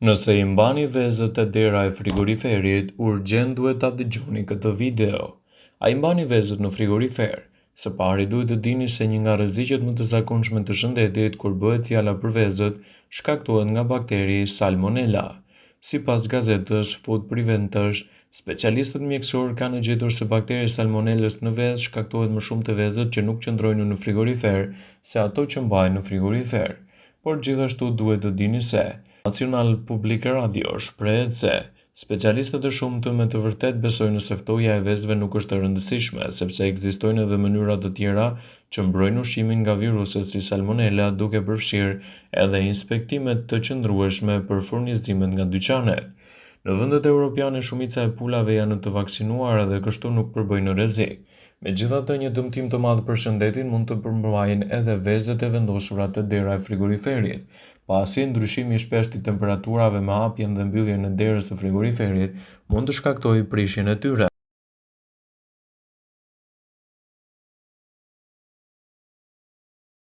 Nëse i mbani vezët te dera e frigoriferit, urgjent duhet ta dëgjoni këtë video. A i mbani vezët në frigorifer? Së pari duhet të dini se një nga rreziqet më të zakonshme të shëndetit kur bëhet fjala për vezët shkaktohet nga bakteri Salmonella. Sipas gazetës Food Preventers, specialistët mjekësor kanë gjetur se bakteri Salmonellës në vezë shkaktohet më shumë te vezët që nuk qëndrojnë në frigorifer se ato që mbahen në frigorifer. Por gjithashtu duhet të dini se Nacional Public Radio shprehet se specialistët e shumtë me të vërtetë besojnë se ftoja e vezëve nuk është e rëndësishme, sepse ekzistojnë edhe mënyra të tjera që mbrojnë ushqimin nga viruset si Salmonella, duke përfshirë edhe inspektimet të qëndrueshme për furnizimet nga dyqanet. Në vendet europiane shumica e pulave janë të vaksinuara dhe kështu nuk përbëjnë rrezik. Megjithatë, një dëmtim të madh për shëndetin mund të përmbajnë edhe vezët e vendosura te dera e frigoriferit. Pasi ndryshimi i shpeshtë i temperaturave me hapjen dhe mbylljen e derës së frigoriferit mund të shkaktojë prishjen e tyre.